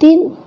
3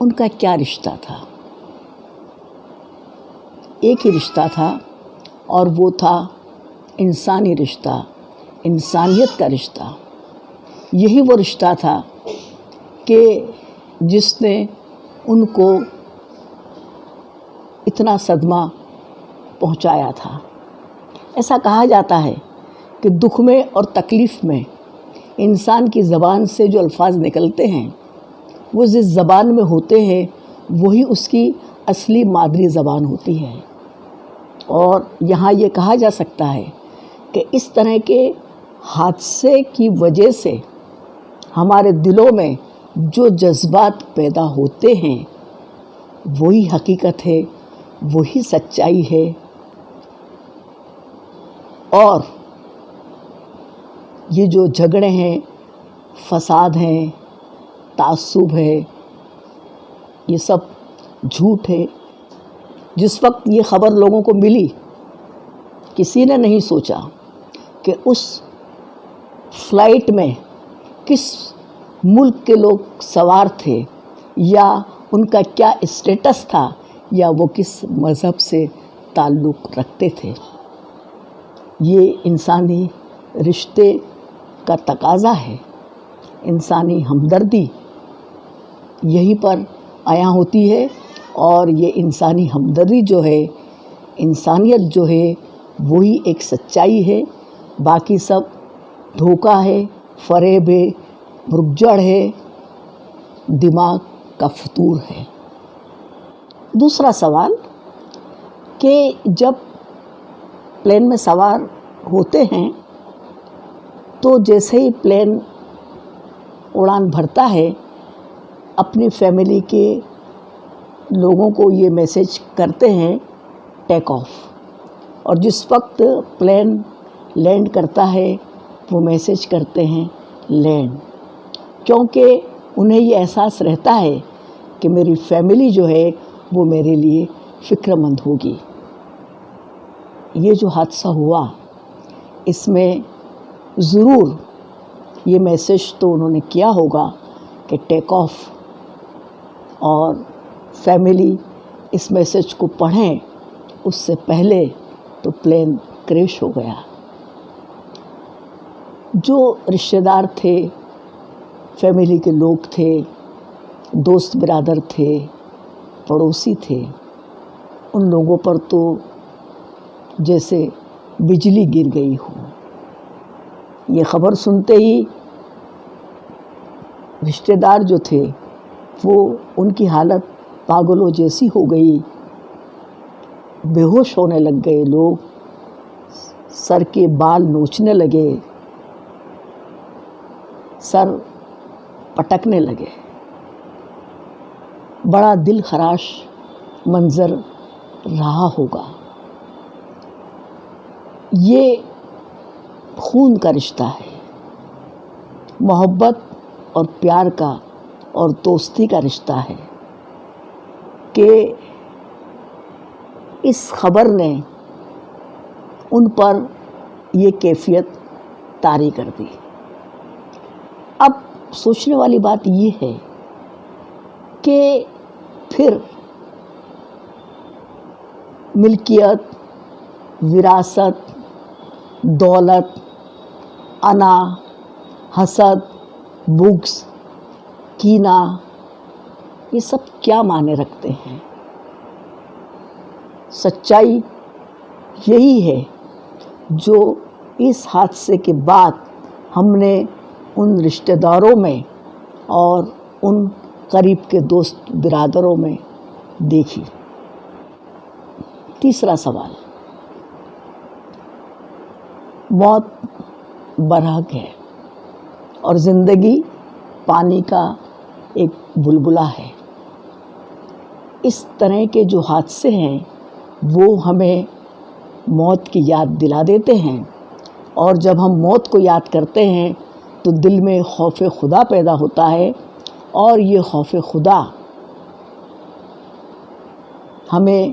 ان کا کیا رشتہ تھا؟ ایک ہی رشتہ تھا، اور وہ تھا انسانی رشتہ، انسانیت کا رشتہ۔ یہی وہ رشتہ تھا کہ جس نے ان کو اتنا صدمہ پہنچایا تھا۔ ایسا کہا جاتا ہے کہ دکھ میں اور تکلیف میں انسان کی زبان سے جو الفاظ نکلتے ہیں وہ جس زبان میں ہوتے ہیں وہی اس کی اصلی مادری زبان ہوتی ہے۔ اور یہاں یہ کہا جا سکتا ہے کہ اس طرح کے حادثے کی وجہ سے ہمارے دلوں میں جو جذبات پیدا ہوتے ہیں وہی حقیقت ہے، وہی سچائی ہے۔ اور یہ جو جھگڑے ہیں، فساد ہیں، تعصب ہے، یہ سب جھوٹ ہے۔ جس وقت یہ خبر لوگوں کو ملی، کسی نے نہیں سوچا کہ اس فلائٹ میں کس ملک کے لوگ سوار تھے، یا ان کا کیا اسٹیٹس تھا، یا وہ کس مذہب سے تعلق رکھتے تھے۔ یہ انسانی رشتے کا تقاضا ہے، انسانی ہمدردی یہیں پر عیاں ہوتی ہے۔ اور یہ انسانی ہمدردی جو ہے، انسانیت جو ہے، وہی ایک سچائی ہے۔ باقی سب دھوکہ ہے، فریب ہے، بھرگجڑ ہے، دماغ کا فطور ہے۔ دوسرا سوال کہ جب پلین میں سوار ہوتے ہیں تو جیسے ہی پلین اڑان بھرتا ہے، اپنی فیملی کے لوگوں کو یہ میسج کرتے ہیں ٹیک آف، اور جس وقت پلین لینڈ کرتا ہے وہ میسج کرتے ہیں لینڈ، کیونکہ انہیں یہ احساس رہتا ہے کہ میری فیملی جو ہے وہ میرے لیے فکر مند ہوگی۔ یہ جو حادثہ ہوا اس میں ضرور یہ میسج تو انہوں نے کیا ہوگا کہ ٹیک آف، اور فیملی اس میسج کو پڑھیں اس سے پہلے تو پلین کریش ہو گیا۔ جو رشتہ دار تھے، فیملی کے لوگ تھے، دوست برادر تھے، پڑوسی تھے، ان لوگوں پر تو جیسے بجلی گر گئی ہو۔ یہ خبر سنتے ہی رشتہ دار جو تھے وہ ان کی حالت پاگلوں جیسی ہو گئی، بے ہوش ہونے لگ گئے، لوگ سر کے بال نوچنے لگے، سر پٹکنے لگے۔ بڑا دل خراش منظر رہا ہوگا۔ یہ خون کا رشتہ ہے، محبت اور پیار کا اور دوستی کا رشتہ ہے کہ اس خبر نے ان پر یہ کیفیت طاری کر دی۔ اب سوچنے والی بات یہ ہے کہ پھر ملکیت، وراثت، دولت، انا، حسد، بغض، کینہ، یہ سب کیا معنی رکھتے ہیں؟ سچائی یہی ہے جو اس حادثے کے بعد ہم نے ان رشتہ داروں میں اور ان قریب کے دوست برادروں میں دیکھی۔ تیسرا سوال، موت برحق ہے اور زندگی پانی کا ایک بلبلہ ہے۔ اس طرح کے جو حادثے ہیں وہ ہمیں موت کی یاد دلا دیتے ہیں، اور جب ہم موت کو یاد کرتے ہیں تو دل میں خوف خدا پیدا ہوتا ہے، اور یہ خوف خدا ہمیں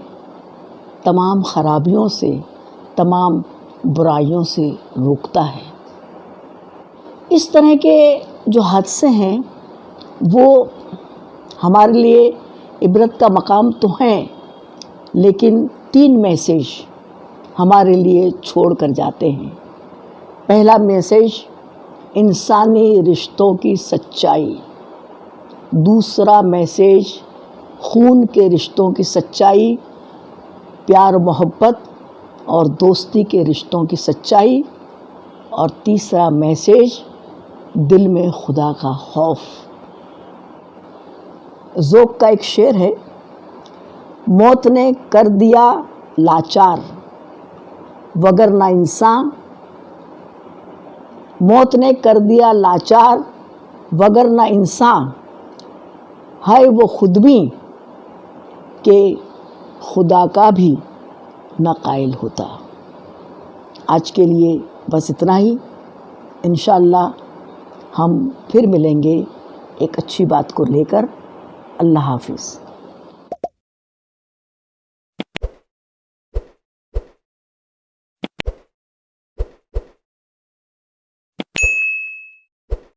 تمام خرابیوں سے، تمام برائیوں سے روکتا ہے۔ اس طرح کے جو حادثے ہیں وہ ہمارے لیے عبرت کا مقام تو ہیں، لیکن 3 میسیج ہمارے لیے چھوڑ کر جاتے ہیں۔ پہلا میسیج انسانی رشتوں کی سچائی، دوسرا میسیج خون کے رشتوں کی سچائی، پیار محبت اور دوستی کے رشتوں کی سچائی، اور تیسرا میسیج دل میں خدا کا خوف۔ ذوق کا ایک شعر ہے، موت نے کر دیا لاچار وگرنہ انسان، موت نے کر دیا لاچار وگرنہ انسان، ہے وہ خود بھی کہ خدا کا بھی نہ قائل ہوتا۔ آج کے لیے بس اتنا ہی، انشاءاللہ ہم پھر ملیں گے ایک اچھی بات کو لے کر۔ اللہ حافظ۔